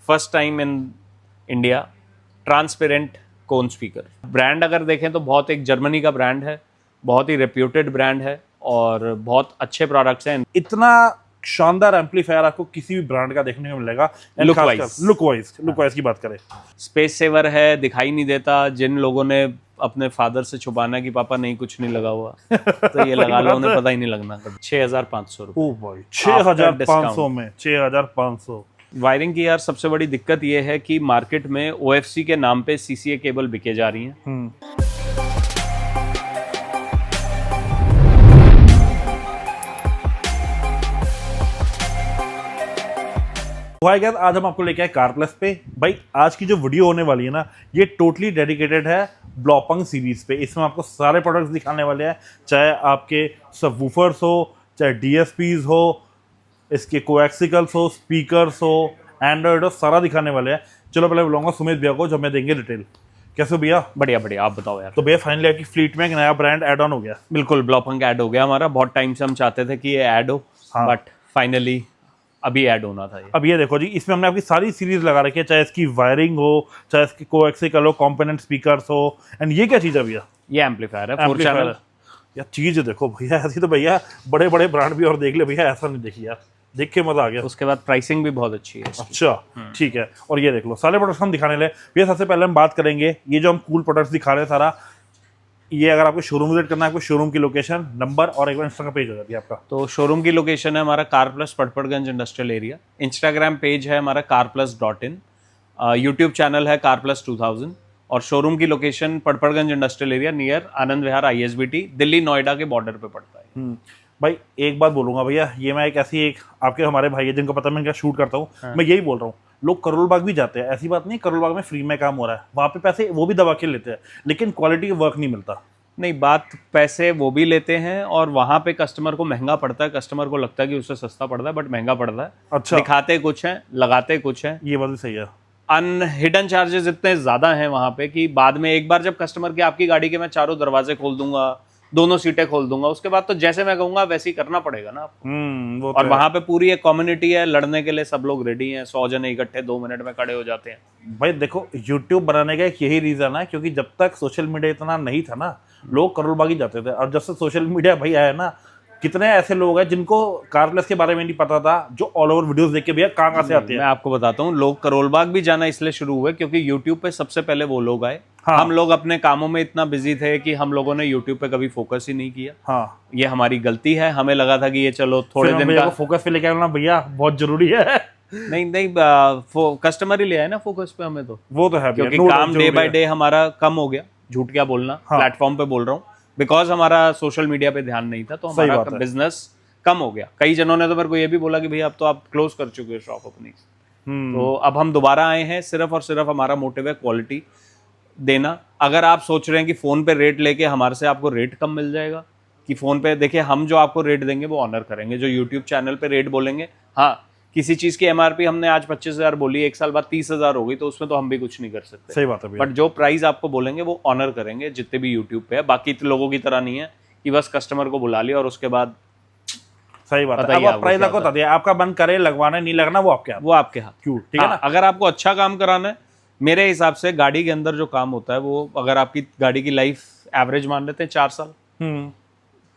First time in India transparent cone speaker. Brand अगर देखें तो बहुत एक जर्मनी का ब्रांड है, बहुत ही रेप्यूटेड ब्रांड है और बहुत अच्छे प्रोडक्ट्स हैं। इतना शानदार एम्पलीफायर आपको किसी भी ब्रांड का देखने को मिलेगा। लुक वाइज की बात करें, स्पेस सेवर है, दिखाई नहीं देता। जिन लोगों ने अपने फादर से छुपाना कि पापा नहीं कुछ नहीं लगा हुआ तो ये लगा लो, उन्हें पता ही नहीं लगना। 6,500 रुपये। ओ भाई 6,500 में 6,500। वायरिंग की यार सबसे बड़ी दिक्कत ये है कि मार्केट में OFC के नाम पे CCA केबल बिके जा रही हैं। भाई गाइस, आज हम आपको लेके आए कार प्लस पे। भाई आज की जो वीडियो होने वाली है ना, ये टोटली डेडिकेटेड है ब्लॉपंग सीरीज पे। इसमें आपको सारे प्रोडक्ट्स दिखाने वाले हैं, चाहे आपके सबवूफर्स हो, चाहे DSPs हो, इसके कोएक्सिकल्स हो, स्पीकर्स हो, एंड्रॉइड हो, सारा दिखाने वाले हैं। चलो पहले बुलाऊंगा सुमित भैया को, जो हमें देंगे डिटेल। कैसे हो भैया? बढ़िया बढ़िया, आप बताओ यार। तो भैया फाइनली आपकी फ्लीट में एक नया ब्रांड ऐड ऑन हो गया। बिल्कुल, ब्लॉपंग ऐड हो गया हमारा। बहुत टाइम से हम चाहते थे कि ये ऐड हो, बट फाइनली अभी ऐड होना था ये। अब ये देखो जी, इसमें हमने आपकी सारी सीरीज लगा रखी है, चाहे इसकी वायरिंग हो, चाहे इसकी कोएक्सिकल हो, कंपोनेंट स्पीकर्स हो। एंड ये क्या चीज़ है भैया? ये एम्पलीफायर है, 4 चैनल। यार चीज़ देखो भैया, ऐसी तो भैया बड़े बड़े ब्रांड भी और देख ले भैया, ऐसा नहीं देखी यार, देख के मजा आ गया। उसके बाद प्राइसिंग भी बहुत अच्छी है। अच्छा ठीक है। और ये देख लो सारे प्रोडक्ट्स हम दिखाने लगे भैया। सबसे पहले हम बात करेंगे, ये जो हम कूल प्रोडक्ट्स दिखा रहे हैं सारा, ये अगर आपको शोरूम विजिट करना है, आपको शोरूम की लोकेशन, नंबर और एक बार इंस्टा का पेज हो जाती है आपका। तो शोरूम की लोकेशन है हमारा car plus Patparganj industrial area. Instagram page है हमारा carplus.in। यूट्यूब चैनल है car+plus 2000। और शोरूम की location Patparganj industrial area near Anand Vihar ISBT, Delhi Noida के बॉर्डर पे पड़ता है। भाई एक बात बोलूंगा भैया, ये मैं एक ऐसी एक आपके हमारे भाई है जिनको पता मैं क्या शूट करता हूँ, मैं यही बोल रहा हूँ, लोग करोल बाग भी जाते हैं, ऐसी बात नहीं, करोल बाग में फ्री में काम हो रहा है, वहाँ पे पैसे वो भी दबा के लेते हैं, लेकिन क्वालिटी का वर्क नहीं मिलता। नहीं, बात पैसे वो भी लेते हैं और वहाँ पे कस्टमर को महंगा पड़ता है। कस्टमर को लगता है कि उससे सस्ता पड़ता है, बट महंगा पड़ता है। अच्छा, दिखाते कुछ हैं, लगाते कुछ हैं। ये बात भी सही है। हिडन चार्जेस इतने ज्यादा हैं वहाँ पे कि बाद में एक बार जब कस्टमर की आपकी गाड़ी के मैं चारों दरवाजे खोल दूंगा, दोनों सीटें खोल दूंगा, उसके बाद तो जैसे मैं कहूंगा वैसे ही करना पड़ेगा ना आपको। वो और वहां पे पूरी एक कम्युनिटी है, लड़ने के लिए सब लोग रेडी हैं। 100 जने इकट्ठे 2 मिनट में खड़े हो जाते हैं। भाई देखो, यूट्यूब बनाने का एक यही रीजन है, क्योंकि जब तक सोशल मीडिया इतना नहीं था ना, लोग करोल बाग ही जाते थे। और जब से सोशल मीडिया भाई आया ना, कितने ऐसे लोग हैं जिनको कारप्लस के बारे में नहीं पता था, जो ऑल ओवर वीडियोस देख के भैया कहाँ से आते हैं। मैं आपको बताता हूँ, लोग करोल बाग भी जाना इसलिए शुरू हुए क्योंकि यूट्यूब पे सबसे पहले वो लोग आए। हम लोग अपने कामों में इतना बिजी थे कि हम लोगों ने यूट्यूब पे कभी फोकस ही नहीं किया। ये हमारी गलती है। हमें लगा था कि ये चलो थोड़े दिन का फोकस पे लेके आना भैया बहुत जरूरी है। नहीं, कस्टमर ही ले आए ना फोकस पे हमें। तो वो तो है, क्योंकि काम डे बाय डे हमारा कम हो गया। झूठ क्या बोलना, प्लेटफॉर्म पे बोल रहा हूँ, बिकॉज हमारा सोशल मीडिया पे ध्यान नहीं था, तो हमारा बिजनेस कम हो गया। कई जनों ने तो मेरे को ये भी बोला कि भैया अब तो आप क्लोज कर चुके हो शॉप अपनी। तो अब हम दोबारा आए हैं। सिर्फ और सिर्फ हमारा मोटिव है क्वालिटी देना। अगर आप सोच रहे हैं कि फोन पे रेट लेके हमारे से आपको रेट कम मिल जाएगा, कि फोन पे देखिए हम जो आपको रेट देंगे वो ऑनर करेंगे। जो यूट्यूब चैनल पे रेट बोलेंगे, हाँ किसी चीज की MRP हमने आज 25,000 बोली, 1 साल बाद 30,000 हो गई, तो उसमें तो हम भी कुछ नहीं कर सकते। सही बात है। बट जो प्राइस आपको बोलेंगे वो ऑनर करेंगे, जितने भी यूट्यूब पे है। बाकी लोगों की तरह नहीं है कि बस कस्टमर को बुला लिया और उसके बाद। सही बात है। अब आप प्राइस आपको बता दिया, आपका मन करे लगवाना नहीं लगना वो आपके हाथ। वो आपके हाथ। क्यों? ठीक है ना। अगर आपको अच्छा काम कराना है, मेरे हिसाब से गाड़ी के अंदर जो काम होता है वो, अगर आपकी गाड़ी की लाइफ एवरेज मान लेते हैं 4 साल,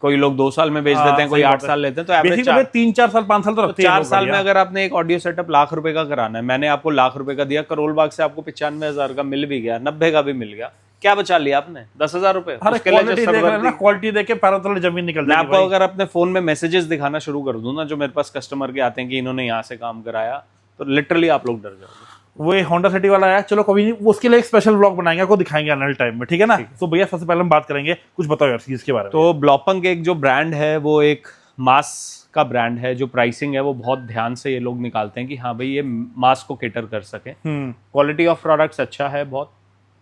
कोई लोग 2 साल में बेच देते हैं, कोई 8 साल लेते हैं, तो एवरेज 3-4 साल 5 साल तो रखते हैं। 4 साल में अगर आपने एक ऑडियो सेटअप लाख रुपए का कराना है, मैंने आपको लाख रुपए का दिया, करोल बाग से आपको 95,000 का मिल भी गया, 90 का भी मिल गया, क्या बचा लिया आपने? 10,000 रुपए। क्वालिटी देख के पैरों तले जमीन निकल जाएगी। मैं आपको अगर अपने फोन में मैसेजेस दिखाना शुरू कर दूं ना, जो मेरे पास कस्टमर के आते हैं कि इन्होंने यहाँ से काम कराया, तो लिटरली आप लोग डर जाओगे। वो होंडा सिटी वाला है, चलो कभी नहीं, उसके लिए एक स्पेशल ब्लॉग बनाएंगे, आपको दिखाएंगे आने वाले टाइम में, ठीक है ना। तो भैया सबसे पहले हम बात करेंगे, कुछ बताओ यार इसके बारे में। तो ब्लॉपंग एक जो ब्रांड है वो एक मास का ब्रांड है। जो प्राइसिंग है वो बहुत ध्यान से ये लोग निकालते हैं कि हाँ भाई ये मास को केटर कर सके। क्वालिटी ऑफ प्रोडक्ट्स अच्छा है, बहुत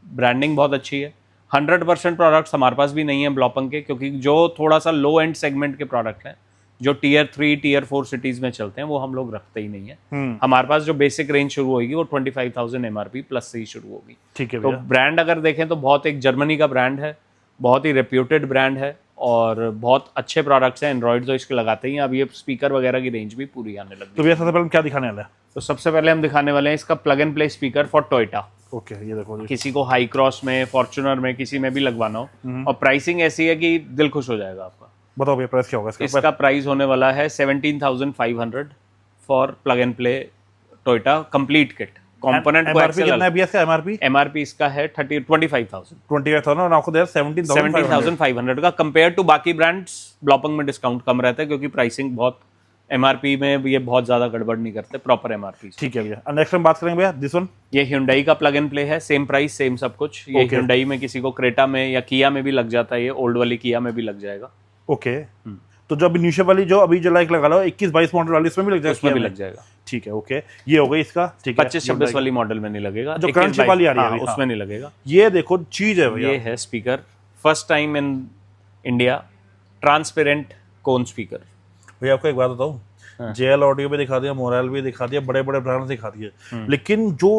ब्रांडिंग बहुत अच्छी है। 100% प्रोडक्ट्स हमारे पास भी नहीं है ब्लॉपंग के, क्योंकि जो थोड़ा सा लो एंड सेगमेंट के प्रोडक्ट हैं, जो Tier 3 Tier 4 सिटीज में चलते हैं, वो हम लोग रखते ही नहीं है। हमारे पास जो बेसिक रेंज शुरू होगी वो 25,000 MRP प्लस से ही शुरू होगी। ठीक है। तो ब्रांड अगर देखें तो बहुत एक जर्मनी का ब्रांड है, बहुत ही रेप्यूटेड ब्रांड है और बहुत अच्छे प्रोडक्ट्स हैं। एंड्रॉइड तो इसके लगाते ही हैं। अब ये स्पीकर वगैरह की रेंज भी पूरी आने लगी। तो भैया सबसे पहले क्या दिखाने वाला है? तो सबसे पहले हम दिखाने वाले हैं इसका plug and play speaker for Toyota. Okay, ये देखो जी। किसी को हाई क्रॉस में, फॉर्च्यूनर में, किसी में भी लगवाना हो, और प्राइसिंग ऐसी है कि दिल खुश हो जाएगा आपका। बताओ भैया प्राइस क्या होगा इसका? इसका प्राइस होने वाला है 17,500 for plug and play Toyota complete kit. Component को एमआरपी कितना है भैया इसका? एमआरपी इसका है 25,000 और आपको दे 17,500 का। कंपेयर टू बाकी ब्रांड्स ब्लॉपंग में डिस्काउंट कम रहता है, क्योंकि प्राइसिंग बहुत एमआरपी में ये बहुत ज्यादा गड़बड़ नहीं करते, प्रॉपर एमआरपी। ठीक है भैया। नेक्स्ट हम बात करेंगे भैया दिस वन। ये Hyundai का प्लग एंड प्ले है, सेम प्राइस सेम सब कुछ। ये Hyundai में किसी को क्रेटा में या किया में भी लग जाता है, ये ओल्ड वाली किया में भी लग जाएगा। ओके, तो जो अभी नीचे वाली जो अभी जो लाइक लगा लो 21-22 मॉडल वाली इसमें भी लग जाएगा? उसमें भी लग जाएगा। ठीक है, ओके, ये हो गई इसका। ठीक है, 25-26 वाली मॉडल में नहीं लगेगा, जो करंट वाली आ रही है उसमें नहीं लगेगा। ये देखो चीज है भैया, ये है speaker, first time in India transparent cone speaker. भैया आपको एक बात बताऊं, जेएल ऑडियो भी दिखा दिया, मोराल भी दिखा दिया, बड़े बड़े ब्रांड दिखा दिए, लेकिन जो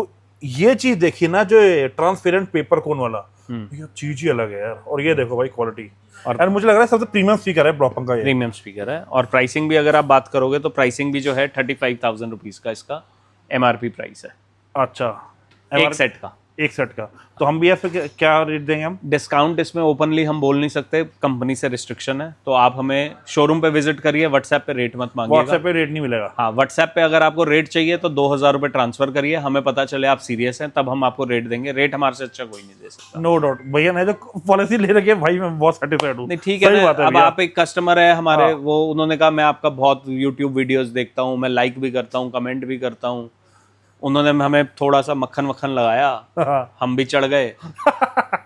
ये चीज देखी ना, जो ट्रांसपेरेंट पेपर कोन वाला, ये चीज ही अलग है यार। और ये देखो भाई क्वालिटी, और मुझे लग रहा है सबसे प्रीमियम स्पीकर है ब्लॉपंग का, ये प्रीमियम स्पीकर है। और प्राइसिंग भी अगर आप बात करोगे तो प्राइसिंग भी जो है 35,000 रुपीज का इसका एमआरपी प्राइस है। अच्छा, एक सेट का, एक सेट का। तो हम भी ऐसे क्या रेट देंगे हम? डिस्काउंट इसमें ओपनली हम बोल नहीं सकते, कंपनी से रिस्ट्रिक्शन है। तो आप हमें शोरूम पे विजिट करिए, व्हाट्सएप पे रेट मत मांगिएगा। व्हाट्सएप पे रेट नहीं मिलेगा? हाँ, व्हाट्सएप पे अगर आपको रेट चाहिए तो 2,000 रुपये ट्रांसफर करिए, हमें पता चले आप सीरियस हैं, तब हम आपको रेट देंगे। रेट हमारे से अच्छा कोई नहीं दे सकता। नो डाउट भैया ने जो पॉलिसी ले रखी है भाई, मैं बहुत सेटिस्फाइड हूँ। नहीं, ठीक है ना, अब आप एक कस्टमर है हमारे, वो उन्होंने कहा मैं आपका बहुत यूट्यूब वीडियोस देखता हूँ, मैं लाइक भी करता हूँ, कमेंट भी करता हूँ। उन्होंने हमें थोड़ा सा मक्खन वक्खन लगाया, हम भी चढ़ गए।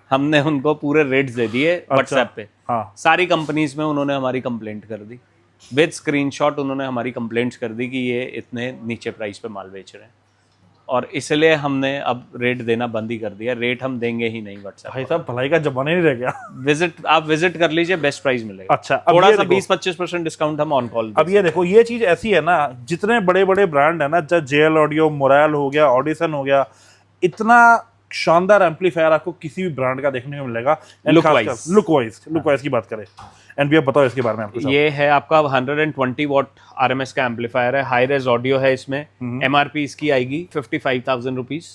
हमने उनको पूरे रेट्स दे दिए व्हाट्सएप पे। सारी कंपनीज में उन्होंने हमारी कंप्लेंट कर दी, विद स्क्रीनशॉट उन्होंने हमारी कंप्लेंट्स कर दी कि ये इतने नीचे प्राइस पे माल बेच रहे हैं, और इसलिए हमने अब रेट देना बंद ही कर दिया। रेट हम देंगे ही नहीं व्हाट्सएप। भाई साहब भलाई का जमाना नहीं रह गया। आप विजिट कर लीजिए, बेस्ट प्राइस मिलेगा। अच्छा, थोड़ा सा 20-25% डिस्काउंट हम ऑन कॉल। अब ये देखो, ये चीज ऐसी है ना, जितने बड़े बड़े ब्रांड है ना, चाहे जेएल ऑडियो, मोराल हो गया, ऑडिसन हो गया, इतना शानदार एम्पलीफायर आपको किसी भी ब्रांड का देखने को मिलेगा। लुक वाइज की बात करें, एंड भैया बताओ इसके बारे में आपको। ये है आपका 120 वॉट आरएमएस का एम्पलीफायर है, हाई रेज ऑडियो है इसमें। एमआरपी इसकी आएगी 55,000 रुपीज,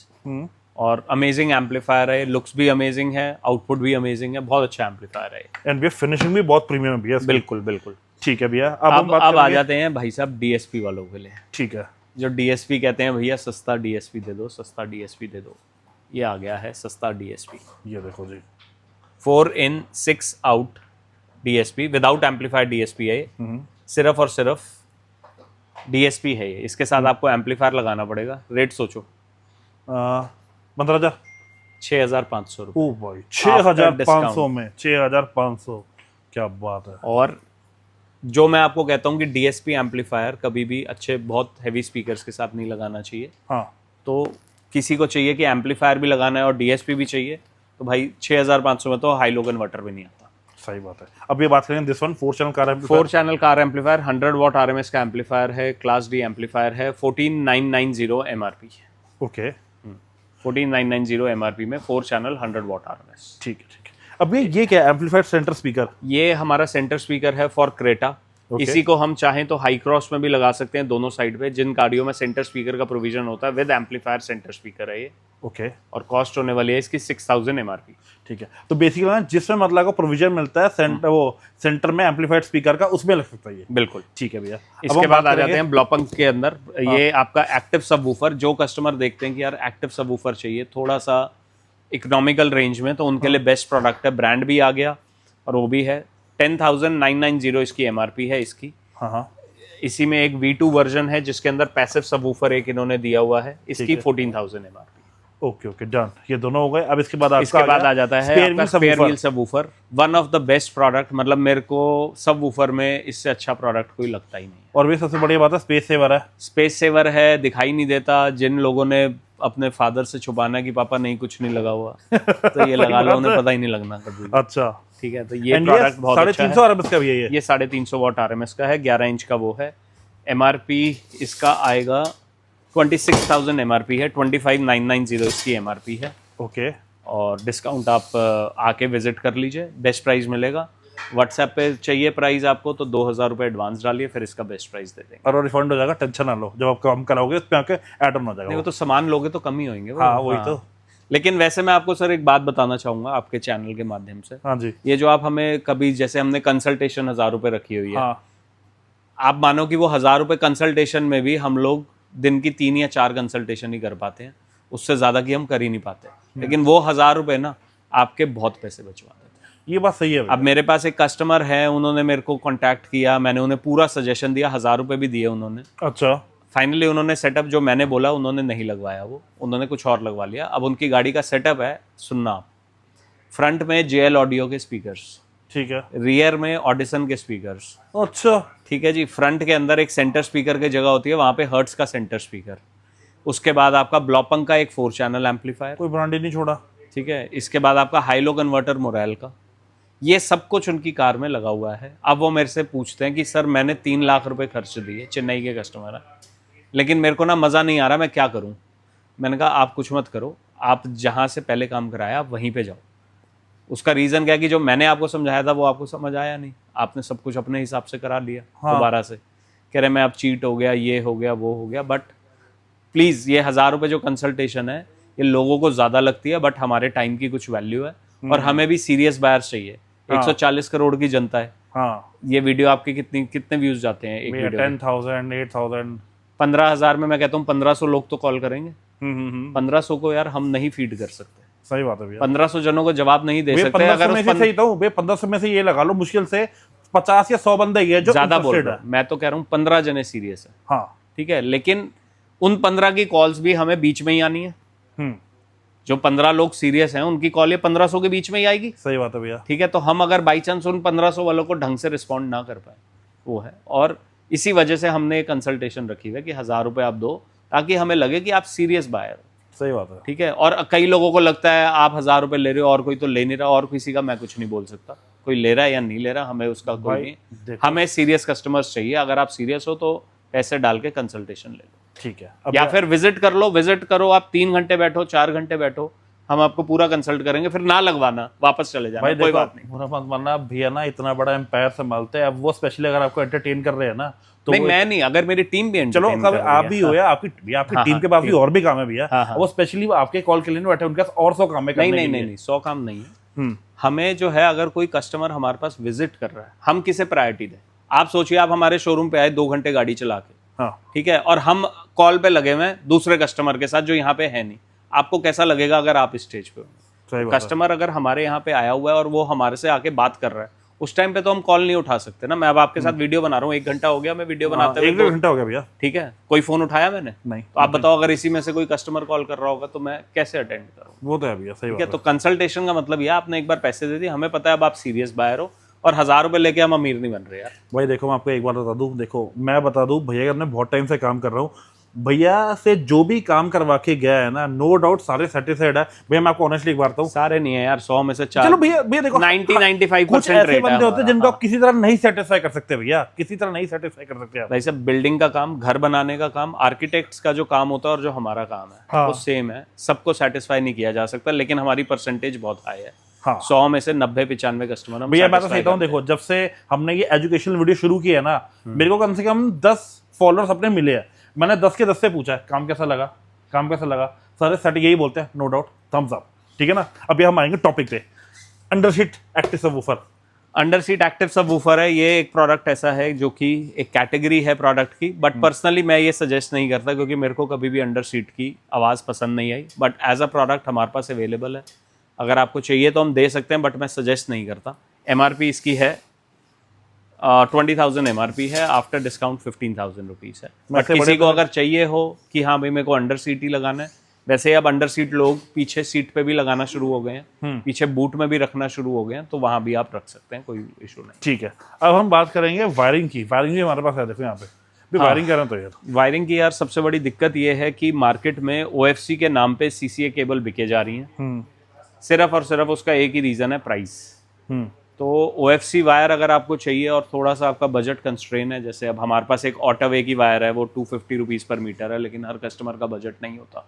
और अमेजिंग एम्पलीफायर है, लुक्स भी अमेजिंग है, आउटपुट भी अमेजिंग है, बहुत अच्छा एम्पलीफायर है। एंड भैया फिनिशिंग भी बहुत प्रीमियम है भैया। बिल्कुल बिल्कुल। ठीक है भैया, अब आ जाते हैं भाई साहब डीएसपी वालों के लिए। ठीक है, जो डीएसपी कहते हैं, भैया सस्ता डीएसपी दे दो, सस्ता डीएसपी दे दो। ये आ गया है सस्ता डीएसपी। ये देखो जी, 4-in-6 out DSP, without amplifier DSP है। सिर्फ और सिर्फ डीएसपी है ये, इसके साथ आपको एम्पलीफायर लगाना पड़ेगा। रेट सोचो, 15,000, 6,500 रुपये। ओ भाई, 6,500 में 6,500, क्या बात है। और जो मैं आपको कहता हूँ कि डीएसपी एम्पलीफायर कभी भी अच्छे बहुत हैवी स्पीकर्स के साथ नहीं लगाना चाहिए। हाँ, तो किसी को चाहिए कि एम्पलीफायर भी लगाना है और डीएसपी भी चाहिए, तो भाई 6,500 में तो हाई लो कन्वर्टर भी नहीं आता। सही बात है। अब ये बात करें this one, 4 channel car amplifier. 4 channel car amplifier, 100 what RMS का एम्पलीफायर है, क्लास डी एम्पलीफायर है, 14,990 एमआरपी। ओके, 14,990 एमआरपी में 4 चैनल 100 वॉट आरएमएस। ठीक है, ठीक है। अब ये क्या एम्पलीफायर सेंटर स्पीकर? ये हमारा सेंटर स्पीकर है फॉर क्रेटा। इसी को हम चाहें तो हाई क्रॉस में भी लगा सकते हैं, दोनों साइड पे। जिन गाड़ियों में सेंटर स्पीकर का प्रोविजन होता है, विद एम्पलीफायर सेंटर स्पीकर है ये। ओके, और कॉस्ट होने वाली है इसकी 6,000 एमआरपी। ठीक है, तो बेसिकली ना जिसमें मतलब को प्रोविजन मिलता है सेंटर, वो सेंटर में एम्पलीफाइड स्पीकर का, उसमें लग सकता है ये। बिल्कुल, ठीक है भैया। इसके बाद आ जाते हैं ब्लॉपंग के अंदर। ये आपका एक्टिव सबवूफर, जो कस्टमर देखते हैं कि यार एक्टिव सबवूफर चाहिए थोड़ा सा इकोनॉमिकल रेंज में, तो उनके लिए बेस्ट प्रोडक्ट है। ब्रांड भी आ गया और वो भी है। 10,990 इसकी एमआरपी है इसकी। हाँ, इसी में एक V2 वर्जन है जिसके अंदर पैसिव सबवूफर एक इन्होंने दिया हुआ है, इसकी 14,000 एमआरपी। Okay okay, done. ये दोनों हो गए। अब इसके बाद आ जाता है आपका spare wheel subwoofer, one of the best product. मतलब मेरे को सबवूफर में इससे अच्छा प्रोडक्ट कोई लगता ही नहीं। और भी सबसे बड़ी बात है, स्पेस सेवर है। स्पेस सेवर है, दिखाई नहीं देता। जिन लोगों ने अपने फादर से छुपाना है कि पापा नहीं कुछ नहीं लगा हुआ, तो ये लगा लो, उन्हें पता ही नहीं लगना कभी। अच्छा, ठीक है। तो ये प्रोडक्ट बहुत अच्छा है। 350 आरएमएस का भी है ये 350 वॉट आरएमएस का है, 11 इंच का वो है। एमआरपी इसका आएगा 26,000 एमआरपी है, 25,990 इसकी एमआरपी है। ओके, और डिस्काउंट आप आके विजिट कर लीजिए, बेस्ट प्राइस मिलेगा। व्हाट्सएप पे चाहिए प्राइस आपको तो 2,000 रुपये एडवांस डालिए, फिर इसका बेस्ट प्राइस दे देंगे। और रिफंड हो जाएगा, टेंशन ना लो, जब आप काम कराओगे उस पे आके ऐड ऑन हो जाएगा। नहीं वो तो सामान लोगे तो कम ही होंगे वो। हाँ वही तो। लेकिन वैसे मैं आपको सर एक बात बताना चाहूंगा आपके चैनल के माध्यम से। हाँ जी। ये जो आप हमें कभी जैसे हमने कंसल्टेशन 1,000 रुपये रखी हुई है, हाँ आप मानो कि वो 1,000 रुपये कंसल्टेशन में भी हम लोग दिन की 3 या 4 कंसल्टेशन ही कर पाते हैं, उससे ज्यादा की हम कर ही नहीं पाते। लेकिन वो 1,000 रुपये ना आपके बहुत पैसे बचवा देते हैं। ये बात सही है। अब मेरे पास एक कस्टमर है, उन्होंने मेरे को कांटेक्ट किया, मैंने उन्हें पूरा सजेशन दिया, 1,000 रुपये भी दिए उन्होंने। अच्छा। फाइनली उन्होंने सेटअप जो मैंने बोला उन्होंने नहीं लगवाया, वो उन्होंने कुछ और लगवा लिया। अब उनकी गाड़ी का सेटअप है, सुनना आप, फ्रंट में JL ऑडियो के स्पीकर्स, ठीक है। रियर में ऑडिसन के स्पीकर्स। अच्छा। ठीक है जी। फ्रंट के अंदर एक सेंटर स्पीकर की जगह होती है, वहां पे हर्ट्स का सेंटर स्पीकर। उसके बाद आपका ब्लॉपंग का एक 4 चैनल एम्पलीफायर, कोई ब्रांड ही नहीं छोड़ा। ठीक है। इसके बाद आपका हाईलो कन्वर्टर मोरेल का, ये सब कुछ उनकी कार में लगा हुआ है। अब वो मेरे से पूछते हैं कि सर मैंने 3 लाख रुपए खर्च दिए, चेन्नई के कस्टमर है, लेकिन मेरे को ना मज़ा नहीं आ रहा, मैं क्या करूं? मैंने कहा आप कुछ मत करो, आप जहां से पहले काम कराया आप वहीं पे जाओ। उसका रीज़न क्या है कि जो मैंने आपको समझाया था वो आपको समझ आया नहीं, आपने सब कुछ अपने हिसाब से करा लिया। हाँ। दोबारा से कह रहे मैं अब चीट हो गया, ये हो गया, वो हो गया। बट प्लीज़ ये 1,000 रुपये जो कंसल्टेशन है ये लोगों को ज़्यादा लगती है, बट हमारे टाइम की कुछ वैल्यू है और हमें भी सीरियस बायर्स चाहिए। 140 करोड़ की जनता है। हाँ। ये वीडियो आपके कितने व्यूज जाते हैं एक वीडियो? 10,000 8,000 15,000 में मैं कहता हूँ 1,500 लोग तो कॉल करेंगे। 1500 को यार हम नहीं फीड कर सकते। सही बात है भैया। 1500 जनों को जवाब नहीं दे सकते। 1500 में से सही तो 1500 में से ये लगा लो मुश्किल से 50 या 100 बंदे ही है जो ज्यादा बोल रहा है। मैं तो कह रहा हूँ 15 जने सीरियस है। हाँ ठीक है, लेकिन उन 15 की कॉल्स भी हमें बीच में ही आनी है। जो 15 लोग सीरियस हैं उनकी कॉल ये 1500 के बीच में ही आएगी। सही बात है भैया। ठीक है, तो हम अगर बाई चांस उन 1500 वालों को ढंग से रिस्पॉन्ड ना कर पाए, वो है। और इसी वजह से हमने एक कंसल्टेशन रखी है कि 1,000 रुपये आप दो, ताकि हमें लगे कि आप सीरियस बायर हो। सही बात है। ठीक है, और कई लोगों को लगता है आप 1,000 रुपये ले रहे हो और कोई तो ले नहीं रहा, और किसी का मैं कुछ नहीं बोल सकता, कोई ले रहा है या नहीं ले रहा, हमें उसका कोई नहीं। हमें सीरियस कस्टमर्स चाहिए। अगर आप सीरियस हो तो पैसे डाल के कंसल्टेशन ले लो। ठीक है, या फिर विजिट कर लो। विजिट करो, आप 3 घंटे बैठो, 4 घंटे बैठो, हम आपको पूरा कंसल्ट करेंगे। फिर ना लगवाना, वापस चले जाना, कोई बात नहीं। बुरा मत मानना भैया, ना इतना बड़ा एम्पायर संभालते हैं। अब वो स्पेशली अगर आपको एंटरटेन कर रहे हैं ना तो नहीं, मैं नहीं, अगर मेरी टीम भी चलो आप भी हो या आपकी टीम के पास भी और भी काम है भैया। वो स्पेशली आपके कॉल के लिए नहीं बैठे, उनके पास और 100 काम है। नहीं 100 काम नहीं है। हमें जो है, अगर कोई कस्टमर हमारे पास विजिट कर रहा है, हम किसे प्रायोरिटी दें? आप सोचिए, आप हमारे शोरूम पे आए 2 घंटे गाड़ी चला के, ठीक है, और हम कॉल पे लगे हुए दूसरे कस्टमर के साथ जो यहाँ पे है नहीं, आपको कैसा लगेगा अगर आप स्टेज पे हो? कस्टमर अगर हमारे यहाँ पे आया हुआ है और वो हमारे से आके बात कर रहा है, उस टाइम पे तो हम कॉल नहीं उठा सकते ना। मैं अब आपके साथ वीडियो बना रहा हूँ, 1 घंटा हो गया मैं वीडियो बनाते हुए, 1 घंटा हो गया भैया। ठीक है, कोई फोन उठाया मैंने नहीं। तो आप बताओ, अगर इसी में से कोई कस्टमर कॉल कर रहा होगा तो मैं कैसे अटेंड करूँ? वो तो है भैया, सही बात है। तो कंसल्टेशन का मतलब ये, आपने एक बार पैसे दे दिए, हमें पता है अब आप सीरियस बायर हो, और 1,000 रुपये लेके हम अमीर नहीं बन रहे यार। भाई देखो, मैं आपको एक बार बता दूं, देखो मैं बता दूं भैया, मैं बहुत टाइम से काम कर रहा हूँ, भैया से जो भी काम करवा के गया है ना, नो डाउट सारे सेटिस्फाइड है भैया। मैं आपको ऑनेस्टली एक बात बताऊं, सारे नहीं है यार, 100 में से 4। चलो भैया देखो 90-95% कुछ ऐसे बंदे होते हैं जिनको आप किसी तरह नहीं सेटिस्फाई कर सकते भैया, किसी तरह नहीं सेटिस्फाई कर सकते आप। भाई साहब, बिल्डिंग का काम, घर बनाने का काम, आर्किटेक्ट्स का जो काम होता है और जो हमारा काम है वो सेम है। सबको सेटिस्फाई नहीं किया जा सकता, लेकिन हमारी परसेंटेज बहुत हाई है। 100 में से 90-95 कस्टमर भैया। मैं तो कहता हूँ, देखो जब से हमने ये एजुकेशनल वीडियो शुरू की है ना, मेरे को कम से कम 10 फॉलोअर्स अपने मिले हैं। मैंने 10 के 10 से पूछा है काम कैसा लगा, काम कैसा लगा, सारे सेट यही बोलते हैं, नो डाउट थम्स अप। ठीक है ना, अभी हम आएंगे टॉपिक पे। अंडरसीट एक्टिव सबवूफर। अंडरसीट एक्टिव सबवूफर है, ये एक प्रोडक्ट ऐसा है जो कि एक कैटेगरी है प्रोडक्ट की, बट पर्सनली मैं ये सजेस्ट नहीं करता, क्योंकि मेरे को कभी भी अंडरसीट की आवाज़ पसंद नहीं आई। बट एज अ प्रोडक्ट हमारे पास अवेलेबल है, अगर आपको चाहिए तो हम दे सकते हैं, बट मैं सजेस्ट नहीं करता। MRP इसकी है 20,000 MRP है, आफ्टर डिस्काउंट 15,000 रुपीज़ है। बट किसी को अगर चाहिए हो कि हाँ भाई मेरे को अंडर सीट ही लगाना है, वैसे अब अंडर सीट लोग पीछे सीट पे भी लगाना शुरू हो गए हैं, पीछे बूट में भी रखना शुरू हो गए हैं, तो वहाँ भी आप रख सकते हैं, कोई इशू नहीं। ठीक है, अब हम बात करेंगे वायरिंग की। वायरिंग भी हमारे पास है, देखो यहाँ पे वायरिंग कर रहे हैं। तो यार वायरिंग की यार सबसे बड़ी दिक्कत ये है कि मार्केट में OFC के नाम पे CCA केबल बिके जा रही हैं, सिर्फ और सिर्फ उसका एक ही रीज़न है, प्राइस। तो OFC वायर अगर आपको चाहिए और थोड़ा सा आपका बजट कंस्ट्रेन है, जैसे अब हमारे पास एक ऑटोवे की वायर है, वो 250 रुपीज़ पर मीटर है, लेकिन हर कस्टमर का बजट नहीं होता,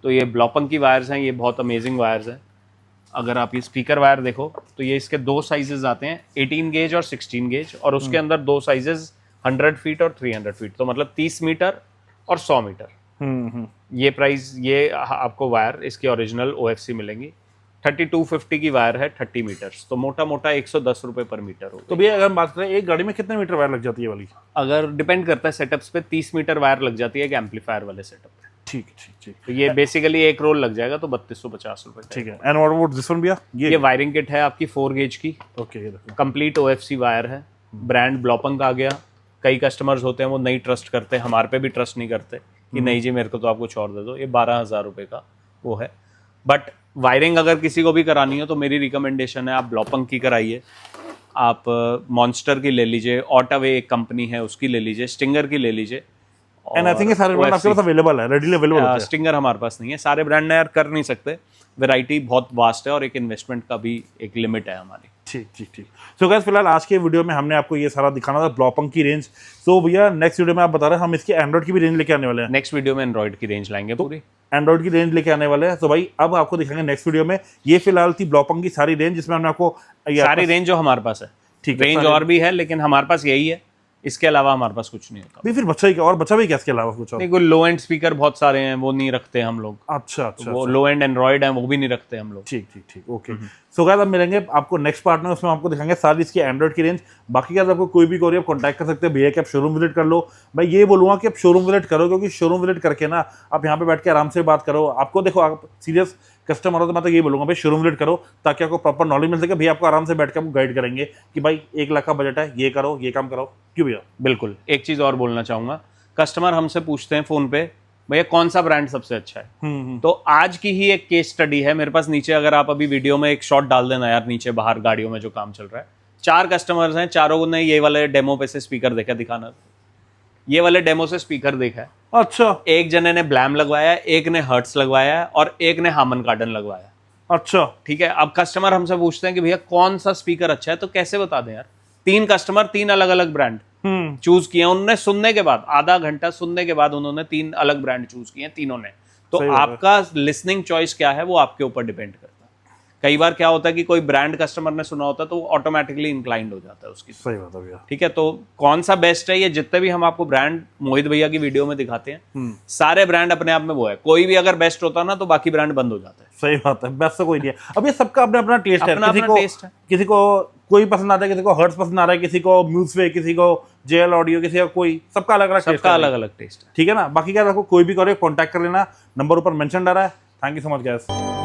तो ये ब्लॉपंग की वायर्स हैं, ये बहुत अमेजिंग वायर्स हैं। अगर आप ये स्पीकर वायर देखो तो ये इसके दो साइजेस आते हैं, 18 गेज और 16 गेज, और उसके अंदर दो साइजेस 100 फीट और 300 फीट, तो मतलब 30 मीटर और 100 मीटर। ये प्राइस, ये आपको वायर इसकी ओरिजिनल OFC मिलेंगी। 3250 की वायर है 30 मीटर्स, तो मोटा मोटा 110 रुपए पर मीटर हो। तो भैया अगर हम बात करें एक गाड़ी में कितने मीटर वायर लग जाती है वाली? अगर डिपेंड करता है सेटअप्स पे, 30 मीटर वायर लग जाती है एक एम्पलीफायर वाले सेटअप पे। ठीक ठीक ठीक। तो ये बेसिकली एक रोल लग जाएगा तो 3250 रुपए। ठीक है। And what about this one भैया? ये वायरिंग किट है आपकी 4 गेज की। ओके, ये देखो कंप्लीट OFC वायर है, ब्रांड ब्लॉपंग आ गया। कई कस्टमर्स होते हैं वो नहीं ट्रस्ट करते, हमारे पे भी ट्रस्ट नहीं करते कि नहीं जी मेरे को तो आप कुछ और दे दो। ये 12,000 रुपए का वो है। बट वायरिंग अगर किसी को भी करानी हो तो मेरी रिकमेंडेशन है आप ब्लॉपंग की कराइए, आप मॉन्स्टर की ले लीजिए, ऑटोवे एक कंपनी है उसकी ले लीजिए, स्टिंगर की ले लीजिए। एंड आई थिंक ये सारे ब्रांड आपके पास अवेलेबल है, रेडीली अवेलेबल होते हैं। स्टिंगर हमारे पास नहीं है, सारे ब्रांड ने यार कर नहीं सकते, वैरायटी बहुत वास्ट है और एक इन्वेस्टमेंट का भी एक लिमिट है हमारी। ठीक ठीक ठीक। सो गाइस फिलहाल आज के वीडियो में हमने आपको ये सारा दिखाना था ब्लॉपंग की रेंज। सो भैया नेक्स्ट वीडियो में आप बता रहे हैं हम इसकी एंड्रॉइड की भी रेंज लेके आने वाले हैं। नेक्स्ट वीडियो में एंड्रॉइड की रेंज लाएंगे पूरी, एंड्रॉइड की रेंज लेके आने वाले हैं। तो भाई अब आपको दिखाएंगे नेक्स्ट वीडियो में। ये फिलहाल थी ब्लॉपंग की सारी रेंज, जिसमें हमने आपको सारी रेंज जो हमारे पास है। ठीक है, रेंज और भी है लेकिन हमारे पास यही है, इसके अलावा हमारे पास कुछ नहीं होता। भी फिर बच्चा ही क्या और बच्चा भी क्या इसके अलावा कुछ और? नहीं, कोई लो एंड स्पीकर बहुत सारे हैं वो नहीं रखते हम लोग। अच्छा अच्छा, वो लो एंड एंड्रॉइड है वो भी नहीं रखते हम लोग। ठीक ठीक ठीक, ओके। सो गाइस अब मिलेंगे आपको नेक्स्ट पार्ट में, उसमें आपको दिखाएंगे सारी इसकी एंड्रॉइड की रेंज। बाकी गाइस आपको कोई भी क्वेरी आप कॉन्टैक्ट कर सकते हैं भैया कि आप शोरूम विजिट कर लो। मैं ये बोलूँगा कि आप शोरूम विजिट करो, क्योंकि शोरूम विजिट करके ना आप यहाँ पे बैठ के आराम से बात करो। आपको देखो आप सीरियस कस्टमर हो तो मैं तो ये बोलूँगा भाई शोरूम विजिट करो, ताकि आपको प्रॉपर नॉलेज मिल सके। भैया आपको आराम से बैठ के आपको गाइड करेंगे कि भाई 1 लाख का बजट है, ये करो ये काम करो। क्यों भैया? बिल्कुल। एक चीज़ और बोलना चाहूँगा, कस्टमर हमसे पूछते हैं फ़ोन पे भैया कौन सा ब्रांड सबसे अच्छा है। तो आज की ही एक केस स्टडी है मेरे पास नीचे, अगर आप अभी वीडियो में एक शॉट डाल देना यार नीचे बाहर गाड़ियों में जो काम चल रहा है। 4 कस्टमर्स हैं, चारों ने ये वाले डेमो पे से स्पीकर देखा, दिखाना ये वाले डेमो से स्पीकर देखा है। अच्छा, एक जने ने ब्लैम लगवाया, एक ने हर्ट्स लगवाया है और एक ने हामन कार्डन लगवाया। अच्छा ठीक है। अब कस्टमर हमसे पूछते हैं कि भैया कौन सा स्पीकर अच्छा है, तो कैसे बता दें यार। 3 कस्टमर 3 अलग अलग ब्रांड चूज किए उन्होंने, सुनने के बाद आधा घंटा सुनने के बाद उन्होंने 3 अलग ब्रांड चूज किए तीनों ने। तो आपका लिसनिंग चॉइस क्या है वो आपके ऊपर डिपेंड करता है। कई बार क्या होता है कि कोई ब्रांड कस्टमर ने सुना होता है तो वो ऑटोमेटिकली इंक्लाइंड हो जाता है उसकी। सही बात है भैया। ठीक है, तो कौन सा बेस्ट है, ये जितने भी हम आपको ब्रांड मोहित भैया की वीडियो में दिखाते हैं सारे ब्रांड अपने आप में वो है। कोई भी अगर बेस्ट होता ना तो बाकी ब्रांड बंद हो जाता है। सही बात है, बेस्ट तो कोई नहीं है। अब ये सबका अपना अपना टेस्ट है, किसी को कोई पसंद आता है, किसी को हर्ट्स पसंद आ रहा है, किसी को म्यूजिक, किसी को JL ऑडियो, किसी का कोई, सबका अलग अलग टेस्ट है। ठीक है ना। बाकी क्या आपको कोई भी करो कॉन्टैक्ट कर लेना, नंबर ऊपर मेंशन आ रहा है। Thank you so much guys.